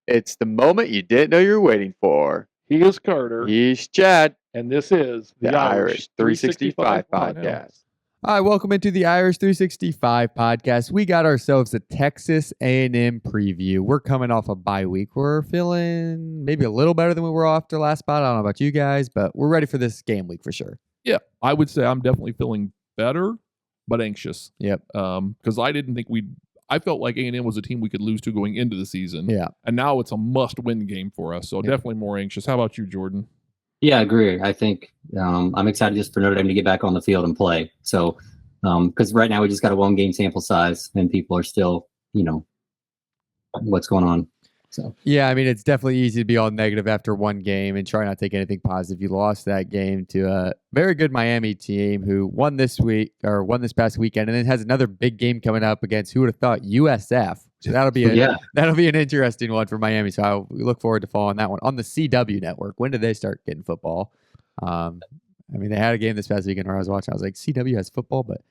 It's the moment you didn't know you were waiting for. He is Carter, He's Chad, and this is the Irish 365 podcast. All right, welcome into the Irish 365 podcast. We got ourselves a Texas A&M preview. We're coming off a bye week. We're feeling maybe a little better than we were after last spot. I don't know about you guys, but we're ready for this game week for sure. Yeah, I would say I'm definitely feeling better, but anxious. Yep. Because I didn't think I felt like A&M was a team we could lose to going into the season. Yeah. And now it's a must-win game for us. So definitely more anxious. How about you, Jordan? Yeah, I agree. I think I'm excited just for Notre Dame to get back on the field and play. So, because right now we just got a one-game sample size, and people are still, what's going on. So yeah, I mean, it's definitely easy to be all negative after one game and try not to take anything positive. You lost that game to a very good Miami team who won this past weekend, and then has another big game coming up against, who would have thought, USF. So that'll be an interesting one for Miami. So we look forward to following that one on the CW network. When did they start getting football? I mean, they had a game this past weekend where I was watching. I was like, CW has football, but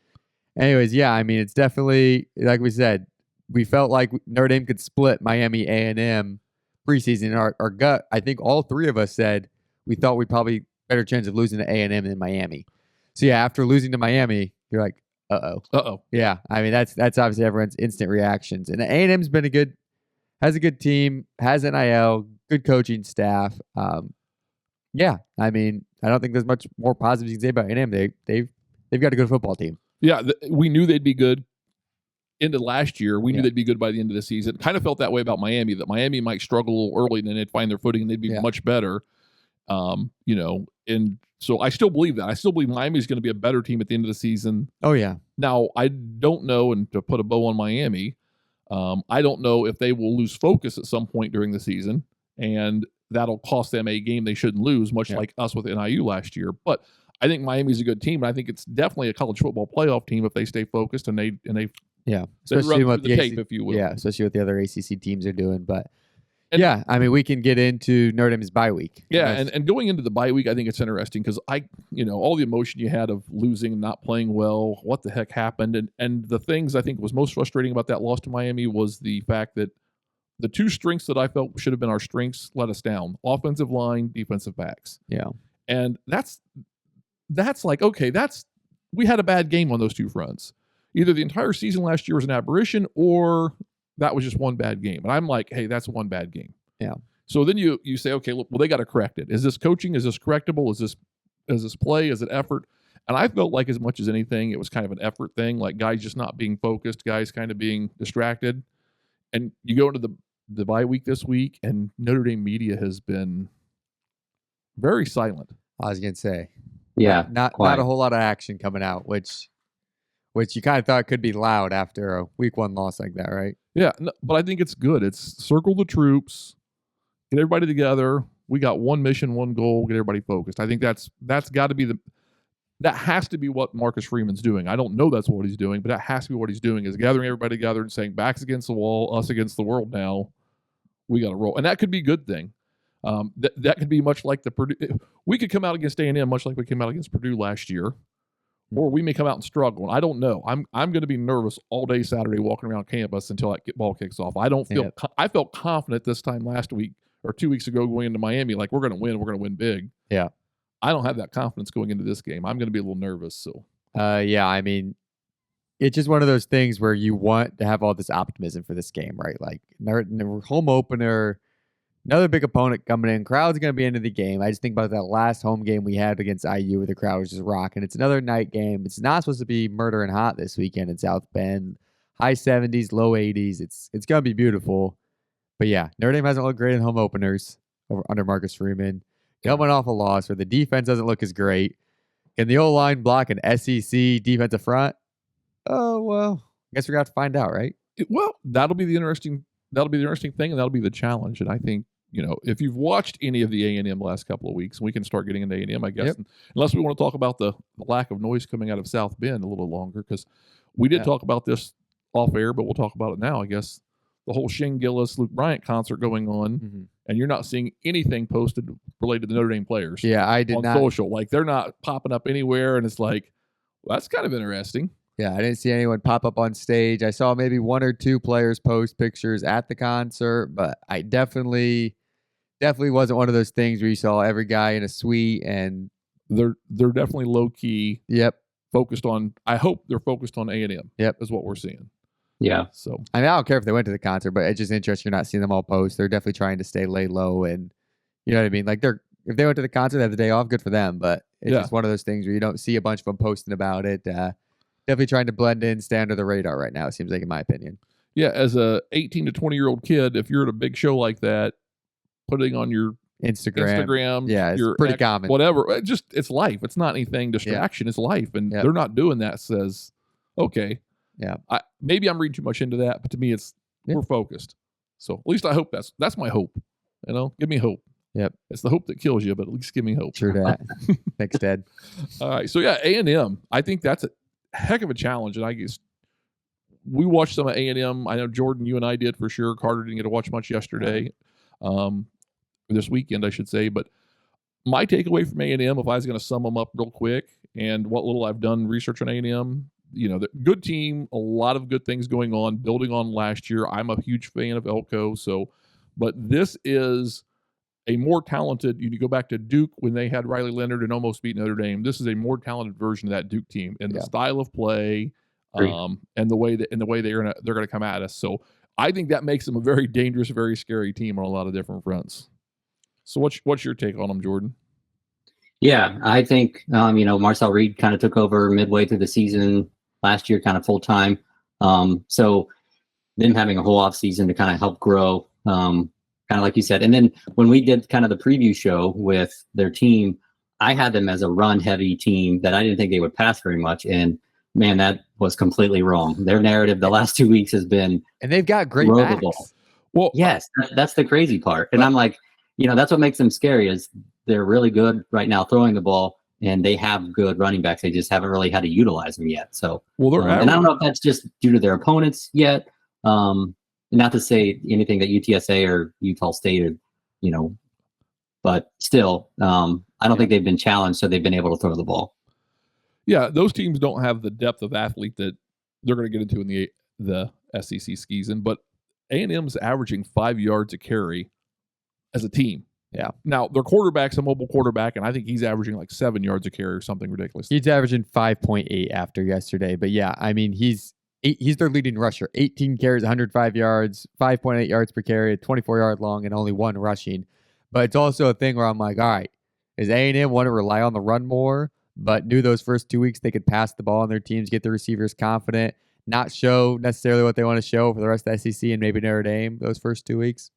anyways, yeah. I mean, it's definitely, like we said, we felt like Notre Dame could split Miami A&M preseason. Our gut, I think all three of us said we thought we'd probably better chance of losing to A&M than Miami. So yeah, after losing to Miami, you're like, uh-oh. Yeah, I mean, that's obviously everyone's instant reactions. And A&M's has a good team, has NIL, good coaching staff. Yeah, I mean, I don't think there's much more positive you can say about A&M. They've got a good football team. Yeah, we knew they'd be good. Into last year, we knew they'd be good by the end of the season. Kind of felt that way about Miami, that Miami might struggle a little early and then they'd find their footing and they'd be much better. And so I still believe that. I still believe Miami's going to be a better team at the end of the season. Oh, yeah. Now, I don't know, and to put a bow on Miami, I don't know if they will lose focus at some point during the season, and that'll cost them a game they shouldn't lose, much like us with NIU last year. But I think Miami's a good team, and I think it's definitely a college football playoff team if they stay focused and they especially what the tape, if you will. Yeah, especially what the other ACC teams are doing. But I mean, we can get into Notre Dame's bye week. Yeah, and going into the bye week, I think it's interesting because all the emotion you had of losing, not playing well, what the heck happened, and the things I think was most frustrating about that loss to Miami was the fact that the two strengths that I felt should have been our strengths let us down: offensive line, defensive backs. Yeah, and that's like, okay, we had a bad game on those two fronts. Either the entire season last year was an aberration or that was just one bad game. And I'm like, hey, that's one bad game. Yeah. So then you say, okay, look, well, they got to correct it. Is this coaching? Is this correctable? Is this play? Is it effort? And I felt like as much as anything, it was kind of an effort thing, like guys just not being focused, guys kind of being distracted. And you go into the bye week this week, and Notre Dame media has been very silent. I was going to say. Yeah. Not a whole lot of action coming out, which you kind of thought could be loud after a week one loss like that, right? Yeah, no, but I think it's good. It's circle the troops, get everybody together. We got one mission, one goal, get everybody focused. I think that's got to be that has to be what Marcus Freeman's doing. I don't know that's what he's doing, but that has to be what he's doing, is gathering everybody together and saying, backs against the wall, us against the world now. We got to roll. And that could be a good thing. That could be much like the Purdue. We could come out against A&M much like we came out against Purdue last year. Or we may come out and struggle. I don't know. I'm going to be nervous all day Saturday walking around campus until that ball kicks off. I don't feel. I felt confident this time last week or 2 weeks ago going into Miami, like we're going to win. We're going to win big. Yeah. I don't have that confidence going into this game. I'm going to be a little nervous. So. Yeah. I mean, it's just one of those things where you want to have all this optimism for this game, right? Like home opener. Another big opponent coming in. Crowd's going to be into the game. I just think about that last home game we had against IU where the crowd was just rocking. It's another night game. It's not supposed to be murdering hot this weekend in South Bend. High 70s, low 80s. It's going to be beautiful. But yeah, Notre Dame hasn't looked great in home openers under Marcus Freeman. Coming off a loss where the defense doesn't look as great. Can the O-line block an SEC defensive front? Oh, well, I guess we're going to have to find out, right? That'll be the interesting thing, and that'll be the challenge. And I think, if you've watched any of the A&M last couple of weeks, we can start getting into A&M, I guess. Yep. Unless we want to talk about the lack of noise coming out of South Bend a little longer, because we did talk about this off air, but we'll talk about it now, I guess. The whole Shane Gillis, Luke Bryant concert going on, and you're not seeing anything posted related to Notre Dame players. Yeah, I did on not. social. Like, they're not popping up anywhere, and it's like, well, that's kind of interesting. Yeah, I didn't see anyone pop up on stage. I saw maybe one or two players post pictures at the concert, but I definitely wasn't one of those things where you saw every guy in a suite and They're definitely low key yep. focused on. I hope they're focused on A&M. Yep. Is what we're seeing. Yeah. So I mean, I don't care if they went to the concert, but it's just interesting you're not seeing them all post. They're definitely trying to lay low, and you know what I mean. Like if they went to the concert, they have the day off, good for them. But it's just one of those things where you don't see a bunch of them posting about it. Definitely trying to blend in, stay under the radar right now. It seems like, in my opinion. Yeah, as a 18 to 20-year-old kid, if you're at a big show like that, putting on your Instagram, yeah, it's your pretty common. Whatever, it's life. It's not anything distraction. It's life, and they're not doing that. Says, okay, yeah, maybe I'm reading too much into that, but to me, it's we're focused. So at least I hope that's my hope. You know, give me hope. Yep, it's the hope that kills you, but at least give me hope. True that. Thanks, Ted. All right, so yeah, A&M. I think that's a heck of a challenge, and I guess we watched some of A&M. I know Jordan, you and I did for sure. Carter didn't get to watch much yesterday, this weekend, I should say. But my takeaway from A&M, if I was going to sum them up real quick, and what little I've done research on A&M, you know, the good team, a lot of good things going on, building on last year. I'm a huge fan of Elko, but this is a more talented. You go back to Duke when they had Riley Leonard and almost beat Notre Dame. This is a more talented version of that Duke team in the style of play, and the way they're gonna come at us. So I think that makes them a very dangerous, very scary team on a lot of different fronts. So what's your take on them, Jordan? Yeah, I think Marcel Reed kind of took over midway through the season last year, kind of full time. So them having a whole off season to kind of help grow. Kind of like you said. And then when we did kind of the preview show with their team, I had them as a run-heavy team that I didn't think they would pass very much. And, man, that was completely wrong. Their narrative the last 2 weeks has been and they've got great backs. Well, yes, that's the crazy part. And I'm like, that's what makes them scary is they're really good right now throwing the ball, and they have good running backs. They just haven't really had to utilize them yet. So, and I don't know if that's just due to their opponents yet. Not to say anything that UTSA or Utah State, but still, I don't think they've been challenged, so they've been able to throw the ball. Yeah, those teams don't have the depth of athlete that they're going to get into in the SEC season, but A&M's averaging 5 yards a carry as a team. Yeah. Now, their quarterback's a mobile quarterback, and I think he's averaging like 7 yards a carry or something ridiculous. He's averaging 5.8 after yesterday, but yeah, I mean, he's their leading rusher. 18 carries, 105 yards, 5.8 yards per carry, 24-yard long, and only one rushing. But it's also a thing where I'm like, all right, is A&M want to rely on the run more, but knew those first 2 weeks they could pass the ball on their teams, get the receivers confident, not show necessarily what they want to show for the rest of the SEC and maybe Notre Dame those first 2 weeks?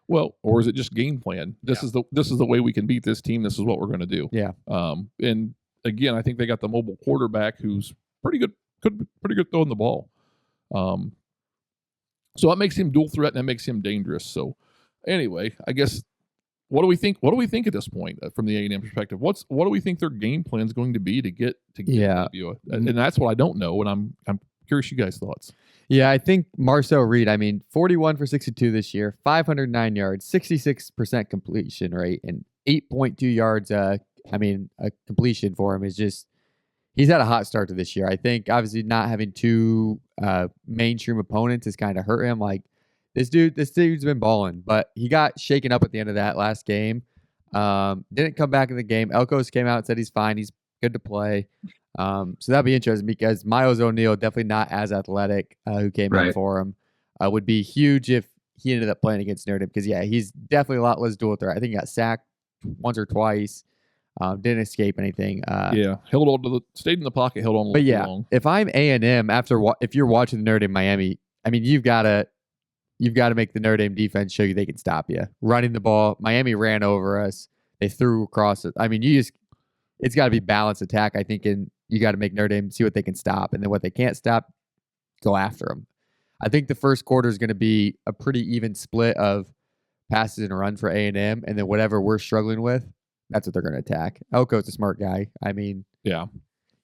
Well, or is it just game plan? This is the way we can beat this team. This is what we're going to do. Yeah. And again, I think they got the mobile quarterback who's pretty good throwing the ball. So that makes him dual threat and that makes him dangerous. So anyway, I guess what do we think? What do we think at this point from the A&M perspective? What do we think their game plan is going to be to get View? And that's what I don't know. And I'm curious you guys' thoughts. Yeah, I think Marcel Reed, 41 for 62 this year, 509 yards, 66% completion rate, and 8.2 yards. A completion for him is just, he's had a hot start to this year. I think obviously not having two mainstream opponents has kind of hurt him. Like this dude's been balling, but he got shaken up at the end of that last game. Didn't come back in the game. Elkos came out and said he's fine. He's good to play. So that'd be interesting because Miles O'Neal, definitely not as athletic, who came in for him, would be huge if he ended up playing against Notre Dame because, he's definitely a lot less dual threat. I think he got sacked once or twice, didn't escape anything. Held on stayed in the pocket, held on. But long. If I'm A&M if you're watching Notre Dame Miami, you've got to make the Notre Dame defense show you they can stop you running the ball. Miami ran over us. They threw across it. It's got to be balanced attack, I think, and you got to make Notre Dame see what they can stop, and then what they can't stop, go after them. I think the first quarter is going to be a pretty even split of passes and run for A&M, and then whatever we're struggling with, that's what they're going to attack. Elko's a smart guy.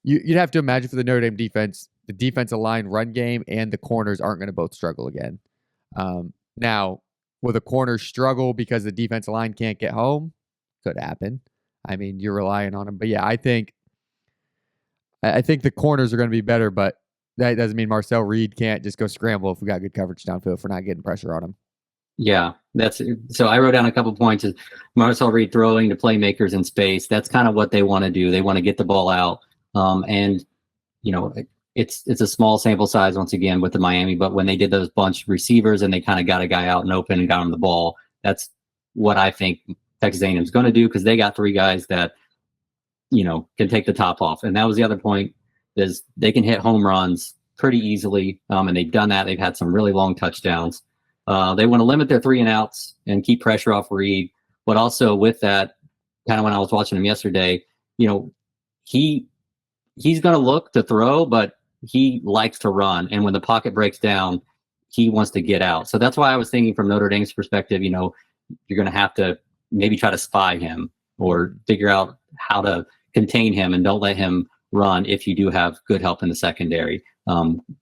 You'd have to imagine for the Notre Dame defense, the defensive line run game and the corners aren't going to both struggle again. Now, will the corners struggle because the defensive line can't get home? Could happen. You're relying on them. But I think the corners are going to be better, but that doesn't mean Marcel Reed can't just go scramble if we got good coverage downfield for not getting pressure on him. Yeah, so I wrote down a couple points. Is Marcel Reed throwing to playmakers in space. That's kind of what they want to do. They want to get the ball out. And it's a small sample size once again with the Miami, but when they did those bunch of receivers and they kind of got a guy out and open and got him the ball, that's what I think Texas A&M is going to do, because they got 3 guys that can take the top off. And that was the other point, is they can hit home runs pretty easily, and they've done that. They've had some really long touchdowns. They want to limit their 3 and outs and keep pressure off Reed, but also with that, kind of when I was watching him yesterday, he's going to look to throw, but he likes to run. And when the pocket breaks down, he wants to get out. So that's why I was thinking from Notre Dame's perspective, you're going to have to maybe try to spy him or figure out how to contain him and don't let him run if you do have good help in the secondary,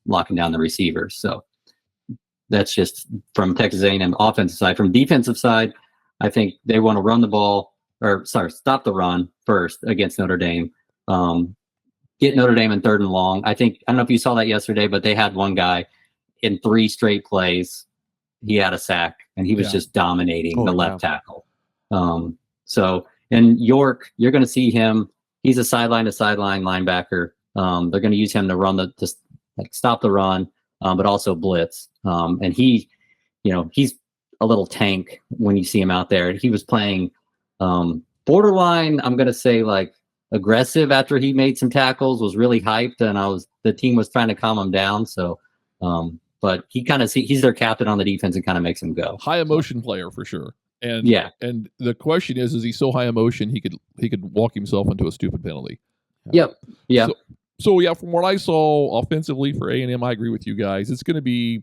locking down the receivers. So that's just from Texas A&M offensive side. From defensive side, I think they want to run the ball, stop the run first against Notre Dame. Get Notre Dame in 3rd and long. I don't know if you saw that yesterday, but they had one guy in 3 straight plays. He had a sack, and he was just dominating the left tackle. And York, you're going to see him. He's a sideline to sideline linebacker. They're going to use him to run stop the run, but also blitz. And he's a little tank when you see him out there. He was playing borderline, I'm going to say, like, aggressive after he made some tackles, was really hyped, and the team was trying to calm him down. So, but he's their captain on the defense and kind of makes him go. High emotion player for sure. And and the question is he so high emotion he could walk himself into a stupid penalty? Yep. Yeah. So yeah, from what I saw offensively for A&M, I agree with you guys. It's going to be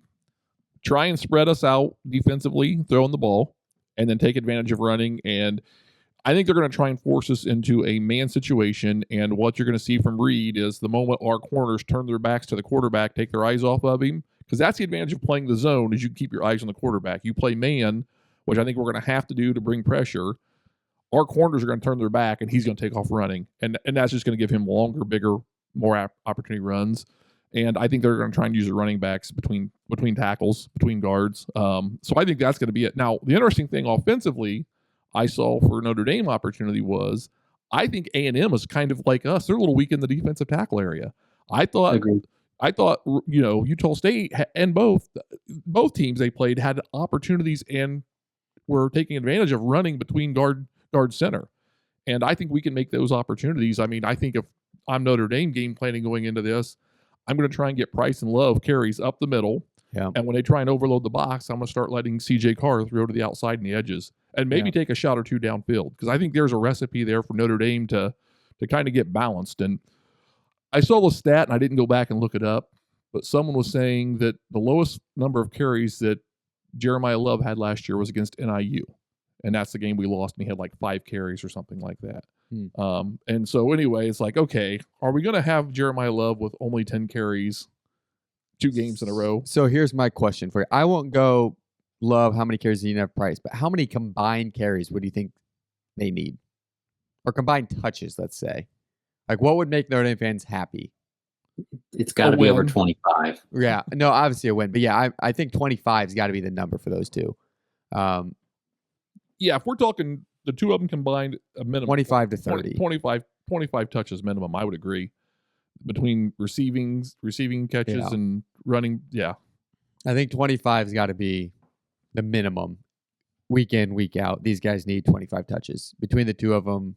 try and spread us out defensively, throwing the ball, and then take advantage of running. And I think they're going to try and force us into a man situation. And what you're going to see from Reed is the moment our corners turn their backs to the quarterback, take their eyes off of him, because that's the advantage of playing the zone, is you can keep your eyes on the quarterback. You play man, which I think we're going to have to do to bring pressure. Our corners are going to turn their back, and he's going to take off running. And that's just going to give him longer, bigger, more opportunity runs. And I think they're going to try and use the running backs between tackles, between guards. So I think that's going to be it. Now, the interesting thing offensively I saw for Notre Dame opportunity was I think A&M is kind of like us. They're a little weak in the defensive tackle area. I thought, Utah State and both teams they played had opportunities and were taking advantage of running between guard center. And I think we can make those opportunities. I mean, I think if I'm Notre Dame game planning going into this, I'm going to try and get Price and Love carries up the middle. Yeah. And when they try and overload the box, I'm going to start letting CJ Carr throw to the outside and the edges and maybe take a shot or 2 downfield, because I think there's a recipe there for Notre Dame to kind of get balanced. And I saw the stat, and I didn't go back and look it up, but someone was saying that the lowest number of carries that Jeremiah Love had last year was against NIU. And that's the game we lost, and he had like 5 carries or something like that. And so anyway, it's like, okay, are we going to have Jeremiah Love with only 10 carries 2 games in a row? So here's my question for you. I won't go Love how many carries do you have Price, but how many combined carries would you think they need? Or combined touches, let's say. Like, what would make Notre Dame fans happy? It's got to be over 25. Yeah. No, obviously a win. But yeah, I think 25's got to be the number for those two. Yeah, if we're talking the 2 of them combined, a minimum 25 to 30. 25 touches minimum, I would agree. Between receiving catches and running, yeah. I think 25's got to be the minimum. Week in, week out, these guys need 25 touches. Between the 2 of them,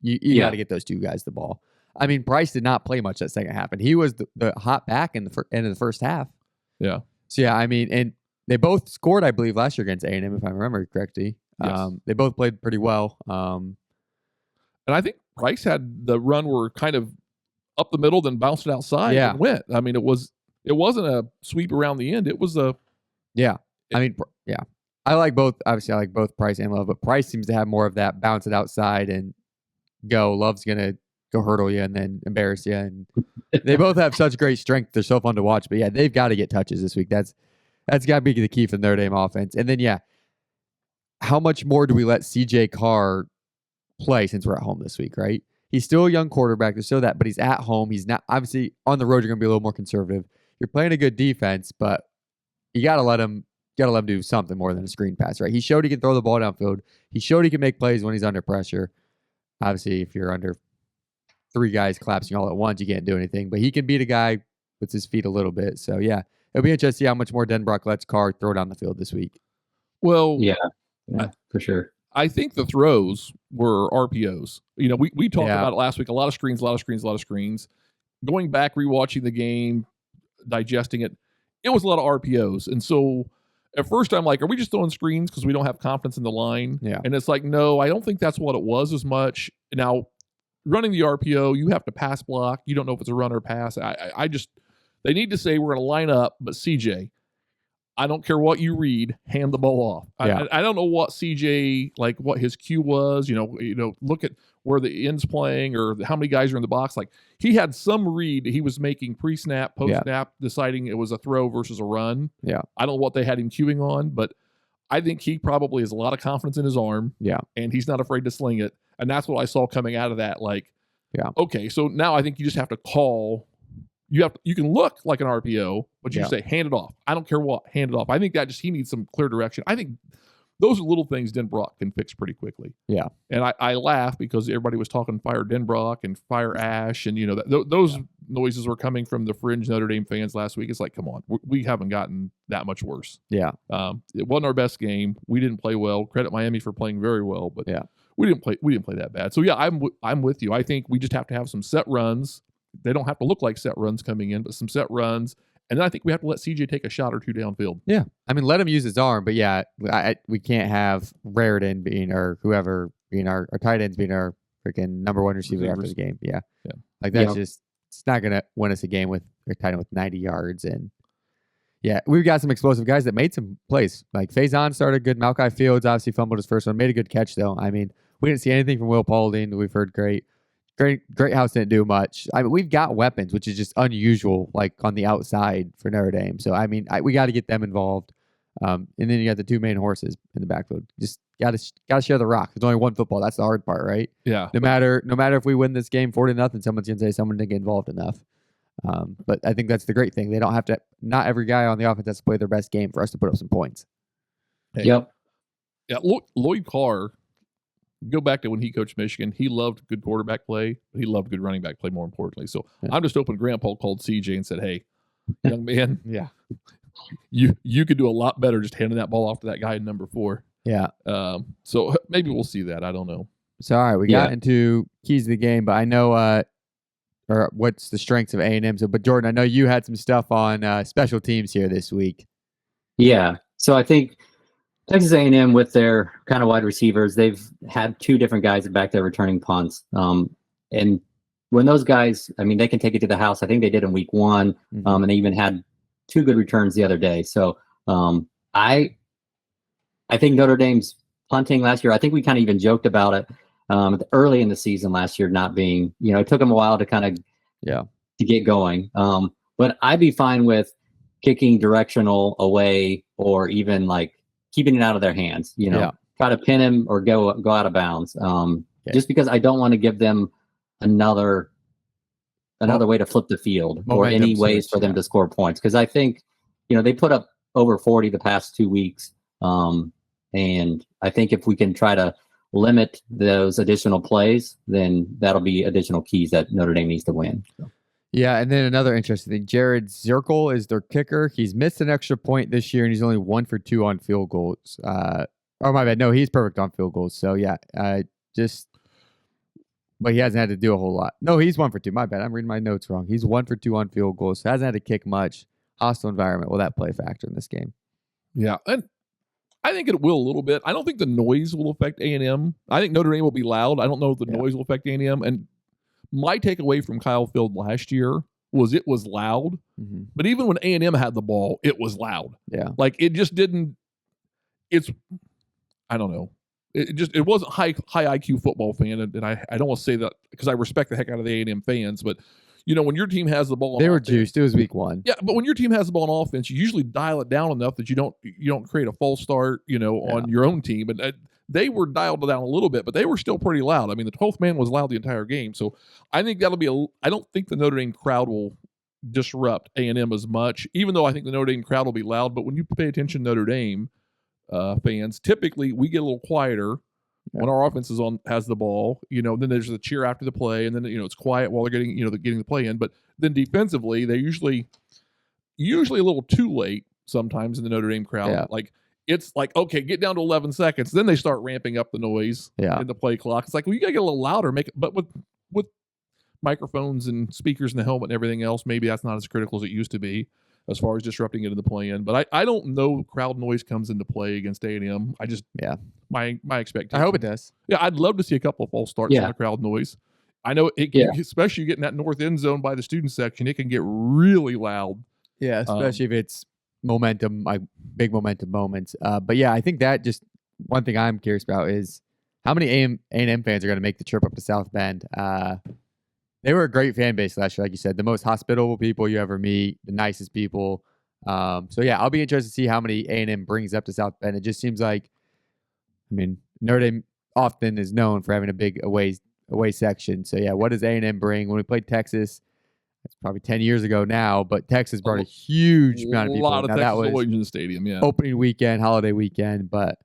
you got to get those 2 guys the ball. I mean, Price did not play much that second half, and he was the hot back in the end of the first half. Yeah. So, yeah, I mean, and they both scored, I believe, last year against A&M, if I remember correctly. Yes. They both played pretty well. And I think Price had the run where kind of up the middle, then bounced it outside and went. I mean, it wasn't a sweep around the end. It was a... Yeah. I mean, yeah. I like both. Obviously, I like both Price and Love, but Price seems to have more of that bounce it outside and go. Love's going to go hurdle you and then embarrass you. And they both have such great strength. They're so fun to watch. But, yeah, they've got to get touches this week. That's got to be the key for the Notre Dame offense. And then, yeah, how much more do we let CJ Carr play since we're at home this week, right? he's still a young quarterback. There's still that, but he's at home. He's not obviously on the road. You're going to be a little more conservative. You're playing a good defense, but you got to let him do something more than a screen pass, right? He showed he can throw the ball downfield. He showed he can make plays when he's under pressure. Obviously, if you're under 3 guys collapsing all at once, you can't do anything. But he can beat a guy with his feet a little bit. So yeah, it'll be interesting to see how much more Denbrock lets Carr throw down the field this week. Well, Yeah, for sure. I think the throws were RPOs. We talked about it last week. A lot of screens. Going back, rewatching the game, digesting it, it was a lot of RPOs. And so at first I'm like, are we just throwing screens because we don't have confidence in the line? Yeah. And it's like, no, I don't think that's what it was as much. Now, running the RPO, you have to pass block. You don't know if it's a run or pass. I just, they need to say we're going to line up, but CJ, I don't care what you read, hand the ball off. Yeah. I don't know what CJ, like what his cue was, look at where the end's playing or how many guys are in the box. Like he had some read he was making pre-snap, post-snap, deciding it was a throw versus a run. Yeah. I don't know what they had him queuing on, but I think he probably has a lot of confidence in his arm. Yeah. And he's not afraid to sling it. And that's what I saw coming out of that. Like, okay, so now I think you just have to call. You can look like an RPO, but you say, hand it off. I don't care what, hand it off. I think that he needs some clear direction. I think those are little things Denbrock can fix pretty quickly. Yeah. And I laugh because everybody was talking fire Denbrock and fire Ash. And, those noises were coming from the fringe Notre Dame fans last week. It's like, come on, we haven't gotten that much worse. Yeah. It wasn't our best game. We didn't play well. Credit Miami for playing very well, but we didn't play that bad. So yeah, I'm with you. I think we just have to have some set runs. They don't have to look like set runs coming in, but some set runs. And then I think we have to let CJ take a shot or two downfield. Yeah. I mean, let him use his arm, but we can't have Raritan being or whoever being our tight ends being our freaking number 1 receiver after the game. Yeah. Like that's just, it's not going to win us a game with a tight end with 90 yards. And we've got some explosive guys that made some plays. Like Faison started good. Malachi Fields obviously fumbled his first one, made a good catch though. I mean, we didn't see anything from Will Paulding. We've heard great House didn't do much. I mean, we've got weapons, which is just unusual, like on the outside for Notre Dame. So, I mean, we got to get them involved. And then you got the 2 main horses in the backfield. Just got to share the rock. There's only one football. That's the hard part, right? Yeah. No matter if we win this game 40-0, someone's gonna say someone didn't get involved enough. But I think that's the great thing. They don't have to. Not every guy on the offense has to play their best game for us to put up some points. Hey. Yep. Yeah. Lloyd Carr. Go back to when he coached Michigan. He loved good quarterback play, but he loved good running back play more importantly. So I'm just hoping Grandpa called CJ and said, "Hey, young man, you could do a lot better just handing that ball off to that guy in number 4." Yeah. So maybe we'll see that. I don't know. So all right, we got into keys of the game, but I know or what's the strengths of A&M. So, but Jordan, I know you had some stuff on special teams here this week. Yeah. So I think Texas A&M with their kind of wide receivers, they've had 2 different guys back there returning punts. And when those guys, I mean, they can take it to the house. I think they did in week 1, and they even had 2 good returns the other day. So I think Notre Dame's punting last year, I think we kind of even joked about it early in the season last year not being, it took them a while to kind of to get going. But I'd be fine with kicking directional away or even like keeping it out of their hands, try to pin him or go out of bounds. Just because I don't want to give them another way to flip the field or any ways for them to score points. Because I think, they put up over 40 the past 2 weeks. And I think if we can try to limit those additional plays, then that'll be additional keys that Notre Dame needs to win. So. Yeah, and then another interesting thing, Jared Zirkle is their kicker. He's missed an extra point this year, and he's only 1 for 2 on field goals. Oh, my bad. No, he's perfect on field goals. So, but he hasn't had to do a whole lot. No, he's 1 for 2. My bad. I'm reading my notes wrong. He's 1 for 2 on field goals. So hasn't had to kick much. Hostile environment. Will that play a factor in this game? Yeah, and I think it will a little bit. I don't think the noise will affect A&M. I think Notre Dame will be loud. I don't know if the noise will affect A&M. And my takeaway from Kyle Field last year was it was loud, but even when A&M had the ball, it was loud. Yeah. Like it just didn't, I don't know. It wasn't high IQ football fan. And I don't want to say that because I respect the heck out of the A&M fans, but when your team has the ball on they were offense, juiced. It was week 1. Yeah. But when your team has the ball on offense, you usually dial it down enough that you don't create a false start, on your own team. And they were dialed down a little bit, but they were still pretty loud. I mean, the 12th man was loud the entire game. So I think that'll be I don't think the Notre Dame crowd will disrupt A&M as much, even though I think the Notre Dame crowd will be loud. But when you pay attention to Notre Dame fans, typically we get a little quieter when our offense has the ball. Then there's the cheer after the play, and then it's quiet while they're getting the play in. But then defensively, they're usually a little too late sometimes in the Notre Dame crowd. Yeah. Like it's like, okay, get down to 11 seconds. Then they start ramping up the noise in the play clock. It's like, well, you gotta get a little louder, but with microphones and speakers in the helmet and everything else, maybe that's not as critical as it used to be as far as disrupting it in the play-in. But I don't know crowd noise comes into play against A&M. I just my expectation. I hope it does. Yeah, I'd love to see a couple of false starts in the crowd noise. I know it, especially getting that north end zone by the student section, it can get really loud. Yeah, especially if it's momentum, like big momentum moments. But yeah, I think that just one thing I'm curious about is how many A&M fans are going to make the trip up to South Bend. They were a great fan base last year, like you said, the most hospitable people you ever meet, the nicest people. So yeah, I'll be interested to see how many A&M brings up to South Bend. It just seems like, I mean, Notre Dame often is known for having a big away section. So yeah, what does A&M bring? When we played Texas, it's probably 10 years ago now, but Texas brought a huge amount of people. A lot of now, Texas boys in the stadium, opening weekend, holiday weekend. But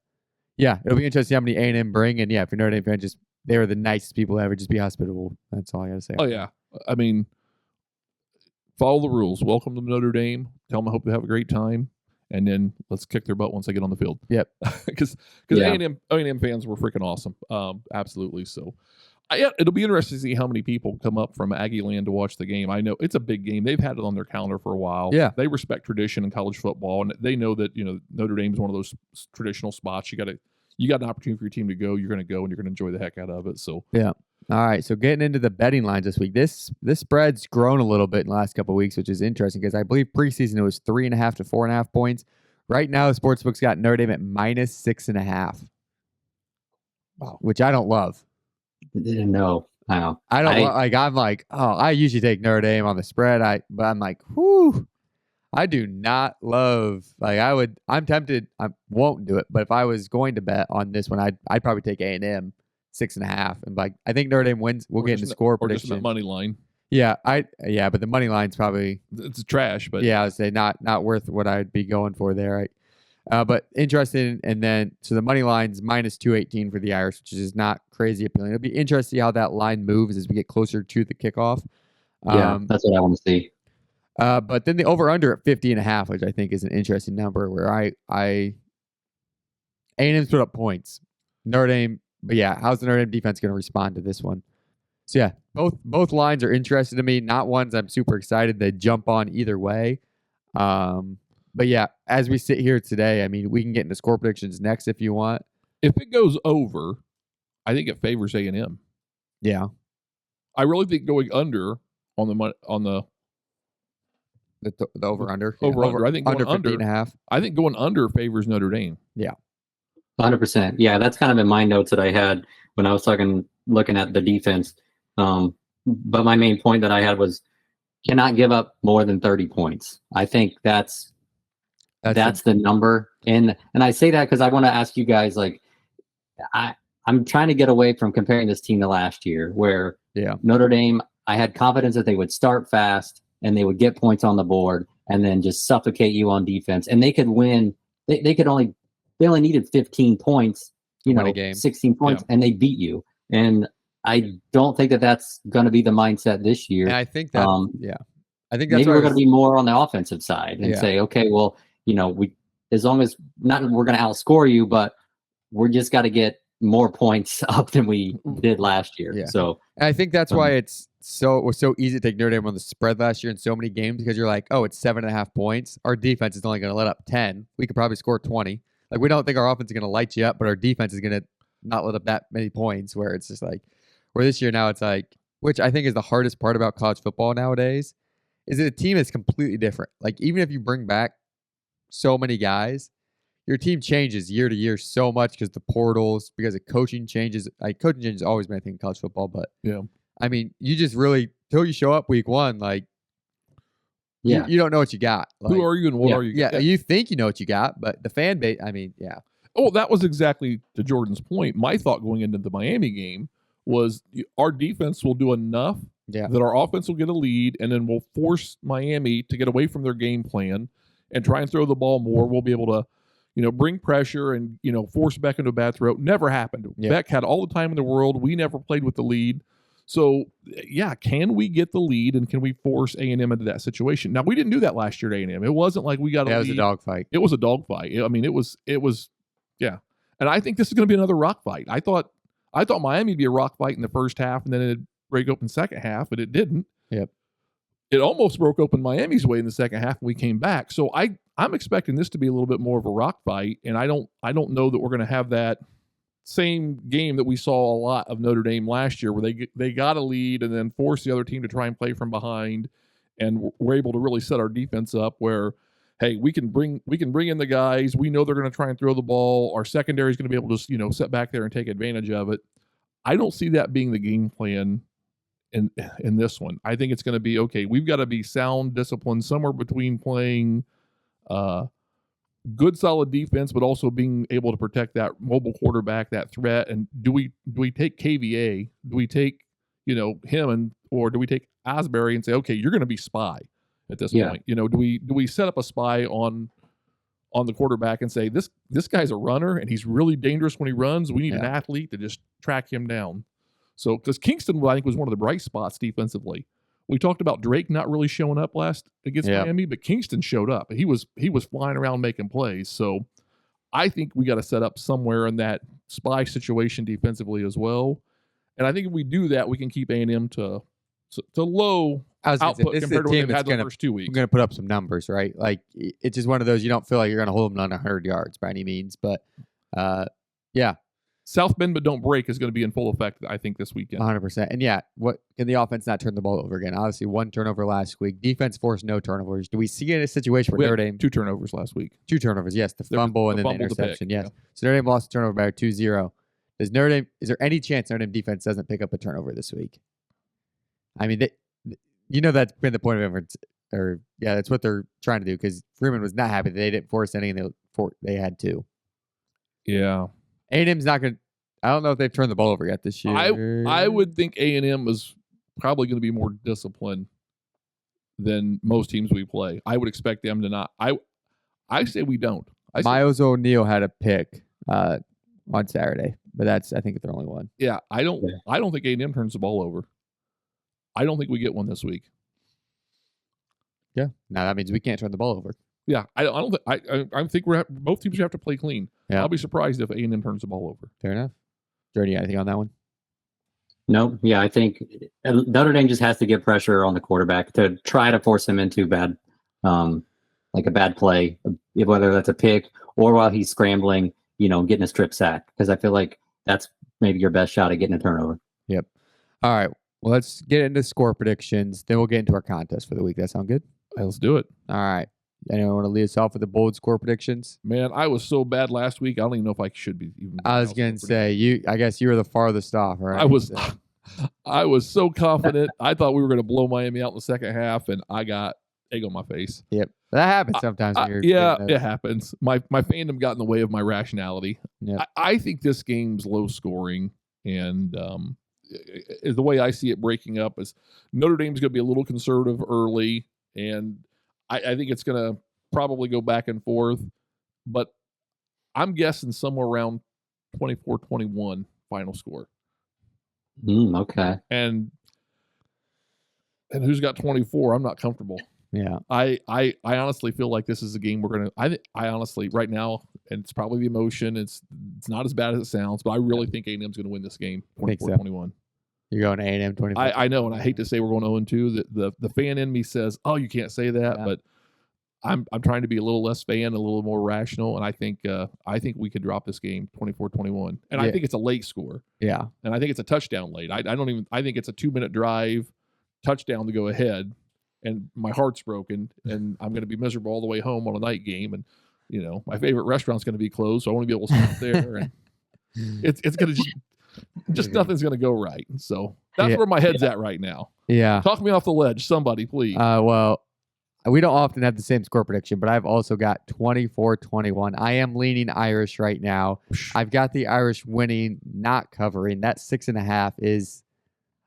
yeah, it'll be interesting to see how many A&M bring. And yeah, if you're Notre Dame fan, just they were the nicest people ever. Just be hospitable. That's all I got to say. Oh, yeah. I mean, follow the rules. Welcome to Notre Dame. Tell them I hope they have a great time. And then let's kick their butt once they get on the field. Yep. Because A&M fans were freaking awesome. Absolutely. So it'll be interesting to see how many people come up from Aggie Land to watch the game. I know it's a big game. They've had it on their calendar for a while. Yeah. They respect tradition in college football, and they know that Notre Dame is one of those traditional spots. You got an opportunity for your team to go. You're going to go, and you're going to enjoy the heck out of it. So yeah. All right. So getting into the betting lines this week, this spread's grown a little bit in the last couple of weeks, which is interesting because I believe preseason it was 3.5 to 4.5 points. Right now, the sportsbook's got Notre Dame at -6.5. Wow. Which I don't love. No, I don't. I'm like, I usually take Notre Dame on the spread. But I'm like, whew. I do not love, I'm tempted. I won't do it. But if I was going to bet on this one, I'd probably take A&M 6.5. And I think Notre Dame wins. We'll get into score prediction. Or just the money line. Yeah, but the money line's probably, it's trash. But yeah, I would say not worth what I'd be going for there. But interesting. And then, so the money line's -218 for the Irish, which is not crazy appealing. It'll be interesting to see how that line moves as we get closer to the kickoff. Yeah, that's what I want to see. But then the over-under at 50.5, which I think is an interesting number, where A&M's put up points. Notre Dame, but yeah, how's the Notre Dame defense going to respond to this one? So yeah, both lines are interesting to me. Not ones I'm super excited to jump on either way. But yeah, as we sit here today, I mean, we can get into score predictions next if you want. If it goes over, I think it favors A&M. Yeah, I really think going under on the over under. I think going under 50.5. I think going under favors Notre Dame. Yeah. 100%. Yeah, that's kind of in my notes that I had when I was looking at the defense. But my main point that I had was cannot give up more than 30 points. I think that's the number. And I say that because I want to ask you guys, I'm trying to get away from comparing this team to last year where Notre Dame, I had confidence that they would start fast and they would get points on the board and then just suffocate you on defense. And they could win. They only needed 15 points, 16 points, and they beat you. And I don't think that that's going to be the mindset this year. And I think that, I think that's maybe we're going to be more on the offensive side and say, okay, well, as long as we're going to outscore you, but we're just got to get more points up than we did last year. Yeah. So and I think that's why it was so easy to take Notre Dame on the spread last year in so many games because you're like, oh, it's 7.5 points. Our defense is only going to let up 10. We could probably score 20. We don't think our offense is going to light you up, but our defense is going to not let up that many points. Where it's just where this year now it's which I think is the hardest part about college football nowadays, is that a team is completely different. Even if you bring back so many guys, your team changes year to year so much because the portals, because of coaching changes. Coaching changes has always been a thing in college football, but yeah, I mean, you just really till you show up week one, you don't know what you got. Who are you and what are you? Yeah, you think you know what you got, but the fan base, I mean, yeah. Oh, that was exactly to Jordan's point. My thought going into the Miami game was our defense will do enough that our offense will get a lead, and then we'll force Miami to get away from their game plan and try and throw the ball more. We'll be able to, bring pressure and, force Beck into a bad throw. Never happened. Yeah. Beck had all the time in the world. We never played with the lead. So, can we get the lead, and can we force A&M into that situation? Now, we didn't do that last year at A&M. It wasn't like we got a lead. It was a dogfight. It was a dogfight. It was, yeah. And I think this is going to be another rock fight. I thought Miami would be a rock fight in the first half, and then it'd break open second half, but it didn't. Yep. It almost broke open Miami's way in the second half, and we came back. So I'm expecting this to be a little bit more of a rock fight, and I don't know that we're going to have that same game that we saw a lot of Notre Dame last year, where they got a lead and then forced the other team to try and play from behind, and we're able to really set our defense up where, hey, we can bring in the guys. We know they're going to try and throw the ball. Our secondary is going to be able to sit back there and take advantage of it. I don't see that being the game plan in this one. I think it's going to be, okay, we've got to be sound, disciplined, somewhere between playing good, solid defense, but also being able to protect that mobile quarterback, that threat. And do we take KVA? Do we take him, or do we take Asbury and say, okay, you're going to be spy at this point? Do we set up a spy on the quarterback and say, this guy's a runner and he's really dangerous when he runs. We need an athlete to just track him down. So, because Kingston, I think, was one of the bright spots defensively. We talked about Drake not really showing up last against Miami, but Kingston showed up. He was flying around making plays. So I think we got to set up somewhere in that spy situation defensively as well. And I think if we do that, we can keep A&M to low output compared to what they've had the first 2 weeks. We're going to put up some numbers, right? Like, it's just one of those, you don't feel like you're going to hold them on 100 yards by any means. But, South Bend but don't break is going to be in full effect, I think, this weekend. 100%. And what can the offense not turn the ball over again? Obviously, one turnover last week. Defense forced no turnovers. Do we see in a situation where Notre Dame 2 turnovers last week? 2 turnovers, yes. The fumble and then the interception, yes. Yeah. So Notre Dame lost a turnover by 2-0. Is there any chance Notre Dame defense doesn't pick up a turnover this week? I mean, that's been the point of inference, that's what they're trying to do, because Freeman was not happy that they didn't force any, and they had to. Yeah. A&M's not going to. I don't know if they've turned the ball over yet this year. I would think A&M is probably going to be more disciplined than most teams we play. I would expect them to not. I say we don't. Miles O'Neal had a pick on Saturday, but I think it's their only one. Yeah, I don't think A&M turns the ball over. I don't think we get one this week. Yeah. Now that means we can't turn the ball over. Yeah, I don't think. I think both teams have to play clean. Yeah. I'll be surprised if A&M turns the ball over. Fair enough. Jordy, anything on that one? No. Yeah, I think Notre Dame just has to get pressure on the quarterback to try to force him into bad, like a bad play, whether that's a pick or while he's scrambling, getting a strip sack. Because I feel like that's maybe your best shot at getting a turnover. Yep. All right. Well, let's get into score predictions. Then we'll get into our contest for the week. That sound good? Let's do it. All right. Anyone want to lead us off with the bold score predictions? Man, I was so bad last week. I don't even know if I should be even. I was going to say, I guess you were the farthest off, right? I was so confident. I thought we were going to blow Miami out in the second half, and I got egg on my face. Yep. That happens sometimes. It happens. My fandom got in the way of my rationality. Yep. I think this game's low scoring, and the way I see it breaking up is Notre Dame's going to be a little conservative early, and I think it's going to probably go back and forth, but I'm guessing somewhere around 24-21 final score. Okay. And who's got 24? I'm not comfortable. Yeah. I honestly feel like this is a game we're going to I honestly right now, and it's probably the emotion, it's not as bad as it sounds, but I really think A&M's going to win this game 24-21. You're going A&M 24. I know, and I hate to say we're going 0-2. The fan in me says, "Oh, you can't say that," but I'm trying to be a little less fan, a little more rational, and I think we could drop this game 24-21. And I think it's a late score. Yeah, and I think it's a touchdown late. I think it's a 2-minute drive, touchdown to go ahead, and my heart's broken, and I'm going to be miserable all the way home on a night game, and my favorite restaurant's going to be closed, so I want to be able to stop there, and it's going to just nothing's going to go right. So that's where my head's at right now. Yeah. Talk me off the ledge, somebody, please. Well, we don't often have the same score prediction, but I've also got 24-21. I am leaning Irish right now. I've got the Irish winning, not covering. That 6.5 is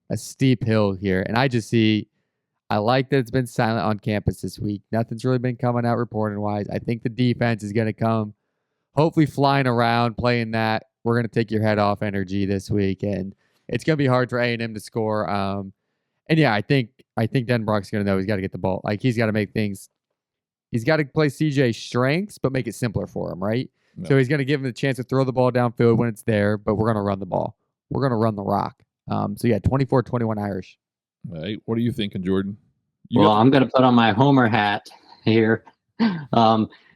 a steep hill here. And I like that it's been silent on campus this week. Nothing's really been coming out reporting-wise. I think the defense is going to come, hopefully flying around, playing that we're going to take your head off energy this week. And it's going to be hard for A&M to score. And yeah, I think Denbrock's going to know he's got to get the ball. Like, he's got to make things. He's got to play CJ's strengths, but make it simpler for him, right? No. So he's going to give him the chance to throw the ball downfield when it's there, but we're going to run the ball. We're going to run the rock. So yeah, 24-21 Irish. Hey, what are you thinking, Jordan? I'm going to put on my Homer hat here.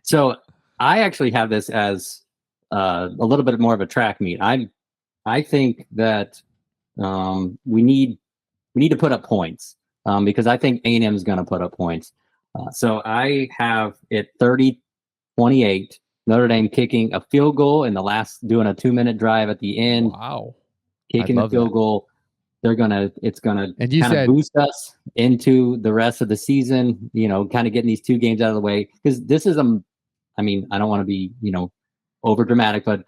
So I actually have this as a little bit more of a track meet. I think that we need to put up points because I think A&M is going to put up points. So I have it 30-28. Notre Dame kicking a field goal in the last, doing a 2-minute drive at the end. Wow. Kicking the field goal. It's gonna kind of boost us into the rest of the season, kind of getting these 2 games out of the way. Because this is I don't want to be, over dramatic, but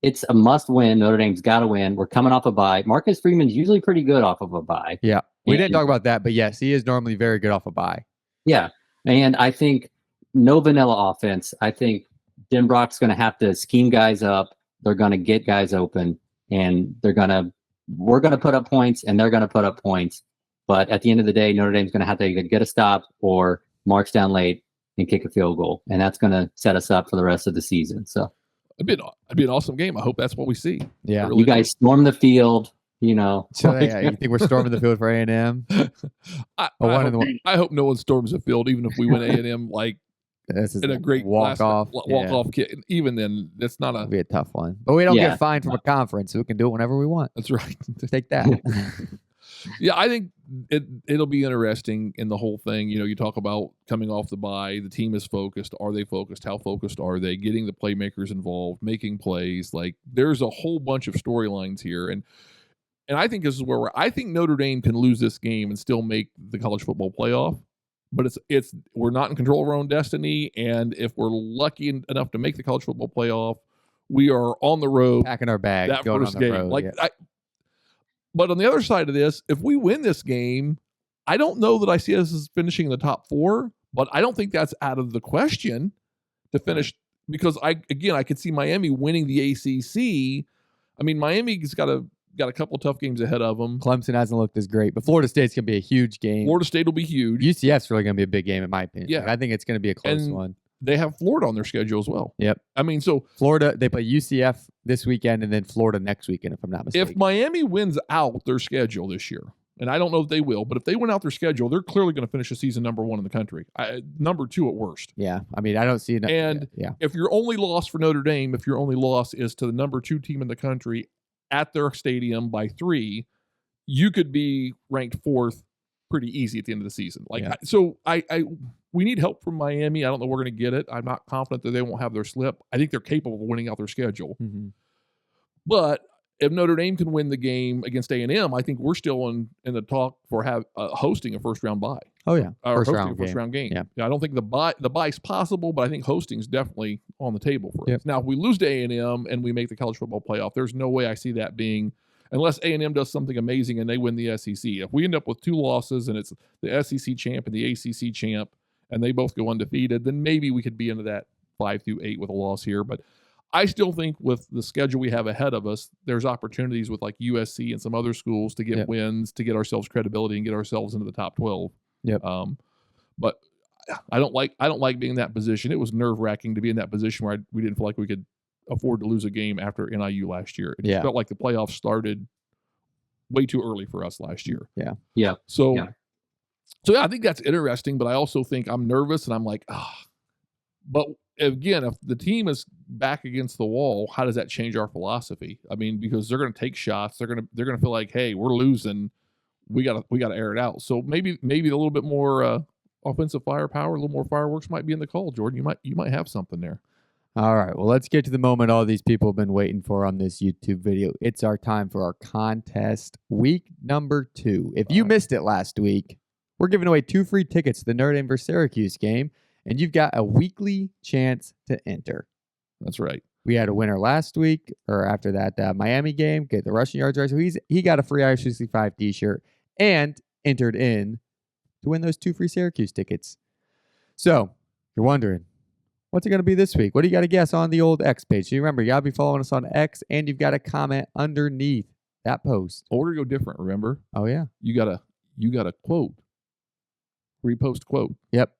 it's a must win. Notre Dame's got to win. We're coming off a bye. Marcus Freeman's usually pretty good off of a bye. Yeah. We didn't talk about that, but yes, he is normally very good off a bye. Yeah. And I think no vanilla offense. I think Denbrock's going to have to scheme guys up. They're going to get guys open, and we're going to put up points, and they're going to put up points. But at the end of the day, Notre Dame's going to have to either get a stop or march down late and kick a field goal. And that's going to set us up for the rest of the season. So it'd be an awesome game. I hope that's what we see. Yeah. Really, you guys storm the field, So yeah, you think we're storming the field for A&M? I hope no one storms the field, even if we win A&M in a great walk-off kick. Even then, that's not it'll be a tough one. But we don't get fined from a conference, so we can do it whenever we want. That's right. Take that. Yeah, I think it'll be interesting in the whole thing. You talk about coming off the bye, the team is focused. Are they focused? How focused are they? Getting the playmakers involved, making plays. Like, there's a whole bunch of storylines here. And I think this is where I think Notre Dame can lose this game and still make the college football playoff. But we're not in control of our own destiny, and if we're lucky enough to make the college football playoff, we are on the road, packing our bag, that going first on the game. road. But on the other side of this, if we win this game, I don't know that I see us as finishing in the top 4, but I don't think that's out of the question to finish, because I could see Miami winning the ACC. I mean, Miami's got a couple of tough games ahead of them. Clemson hasn't looked as great, but Florida State's going to be a huge game. Florida State will be huge. UCF's really going to be a big game, in my opinion. Yeah. I think it's going to be a close one. They have Florida on their schedule as well. Yep. I mean, so Florida, they play UCF this weekend and then Florida next weekend, if I'm not mistaken. If Miami wins out their schedule this year, and I don't know if they will, but if they win out their schedule, they're clearly going to finish the season number 1 in the country. Number 2 at worst. Yeah. I mean, I don't see enough. And if your only loss for Notre Dame, if your only loss is to the number 2 team in the country at their stadium by 3, you could be ranked 4th pretty easy at the end of the season. We need help from Miami. I don't know we're going to get it. I'm not confident that they won't have their slip. I think they're capable of winning out their schedule. Mm-hmm. But if Notre Dame can win the game against A&M, I think we're still in the talk for hosting a first-round bye. Oh, yeah. First-round game. Yeah, I don't think the bye's possible, but I think hosting's definitely on the table for us. Now, if we lose to A&M and we make the college football playoff, there's no way I see that being, unless A&M does something amazing and they win the SEC. If we end up with 2 losses and it's the SEC champ and the ACC champ, and they both go undefeated, then maybe we could be into that 5-8 with a loss here. But I still think with the schedule we have ahead of us, there's opportunities with like USC and some other schools to get wins, to get ourselves credibility and get ourselves into the top 12. Yep. But I don't like being in that position. It was nerve-wracking to be in that position where we didn't feel like we could afford to lose a game after NIU last year. It felt like the playoffs started way too early for us last year. Yeah. So I think that's interesting, but I also think I'm nervous and I'm like, But again, if the team is back against the wall, how does that change our philosophy? I mean, because they're going to take shots. They're going to feel like, hey, we're losing. We got to air it out. So maybe a little bit more offensive firepower, a little more fireworks might be in the call, Jordan. You might have something there. All right. Well, let's get to the moment all these people have been waiting for on this YouTube video. It's our time for our contest, week number 2. If you missed it last week, we're giving away 2 free tickets to the Notre Dame versus Syracuse game, and you've got a weekly chance to enter. That's right. We had a winner last week, or after that Miami game, get the rushing yards right. So he got a free Irish 65 t-shirt and entered in to win those 2 free Syracuse tickets. So, you're wondering, what's it going to be this week? What do you got to guess on the old X page? So you remember, you got to be following us on X, and you've got to comment underneath that post. Order go different, remember? Oh, yeah. You gotta quote. Repost quote. Yep.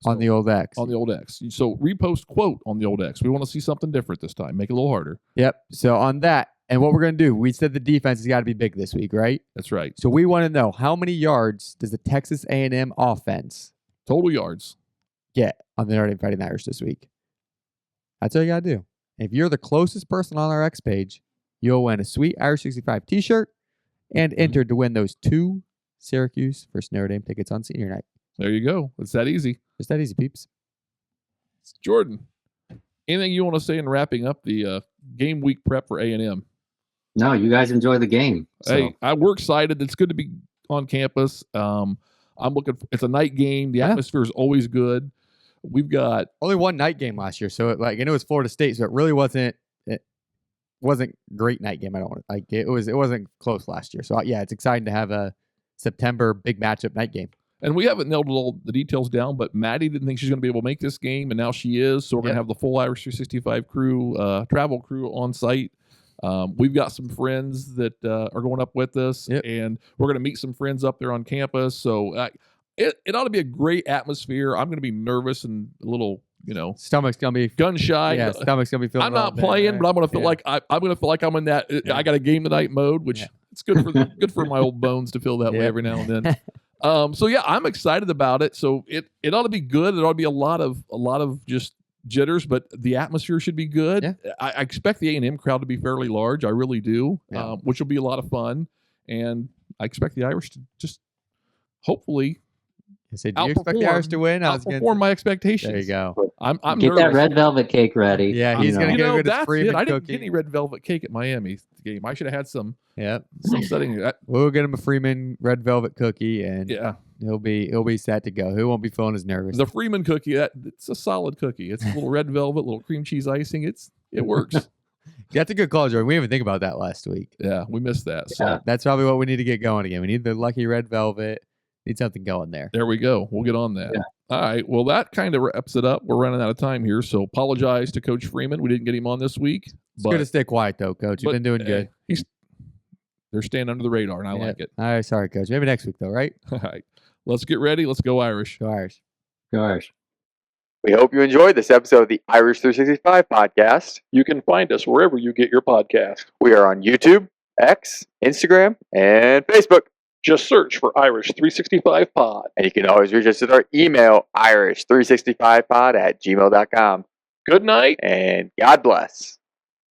So, on the old X. On the old X. So repost quote on the old X. We want to see something different this time. Make it a little harder. Yep. So on that, and what we're going to do, we said the defense has got to be big this week, right? That's right. So we want to know, how many yards does the Texas A&M offense Total yards get on the Notre Dame Fighting Irish this week? That's all you got to do. If you're the closest person on our X page, you'll win a sweet Irish 65 t-shirt and entered to win those 2 Syracuse versus Notre Dame tickets on senior night. There you go. It's that easy. Just that easy, peeps. Jordan, anything you want to say in wrapping up the game week prep for A&M? No, you guys enjoy the game. So. Hey, we're excited. It's good to be on campus. I'm looking. It's a night game. The atmosphere is always good. We've got only one night game last year, so and it was Florida State, so it really wasn't. It wasn't great night game. I don't like it. It wasn't close last year. So yeah, it's exciting to have a September big matchup night game. And we haven't nailed all the details down, but Maddie didn't think she's going to be able to make this game, and now she is. So we're going to have the full Irish 365 crew, travel crew on site. We've got some friends that are going up with us, and we're going to meet some friends up there on campus. So it ought to be a great atmosphere. I'm going to be nervous and a little, stomach's going to be gun shy. Yeah, stomach's going to be feeling. I'm not playing, but I'm going to feel like I'm going to feel like I'm in that. I got a game tonight mode, which it's good for my old bones to feel that way every now and then. So yeah, I'm excited about it. So it ought to be good. It ought to be a lot of just jitters, but the atmosphere should be good. Yeah. I expect the A&M crowd to be fairly large. I really do, which will be a lot of fun. And I expect the Irish to just hopefully do you expect the Irish to win? Outperform my expectations. There you go. I'm Get nervous. that red velvet cake ready. Yeah, he's going to go get his Freeman I didn't cookie. get any red velvet cake at Miami game. I should have had some. Yeah, some setting. We'll get him a Freeman red velvet cookie, and he'll be set to go. He won't be feeling as nervous. The Freeman cookie, it's a solid cookie. It's a little red velvet, little cream cheese icing. It works. That's a good call, Jordan. We didn't even think about that last week. Yeah, we missed that. So that's probably what we need to get going again. We need the lucky red velvet. Need something going there. There we go. We'll get on that. Yeah. All right. Well, that kind of wraps it up. We're running out of time here, so apologize to Coach Freeman. We didn't get him on this week. It's good to stay quiet, though, Coach. You've been doing good. They're staying under the radar, and I like it. All right. Sorry, Coach. Maybe next week, though, right? All right. Let's get ready. Let's go Irish. Go Irish. Go Irish. We hope you enjoyed this episode of the Irish 365 podcast. You can find us wherever you get your podcast. We are on YouTube, X, Instagram, and Facebook. Just search for Irish 365 Pod. And you can always reach us at our email, irish365pod@gmail.com. Good night. And God bless.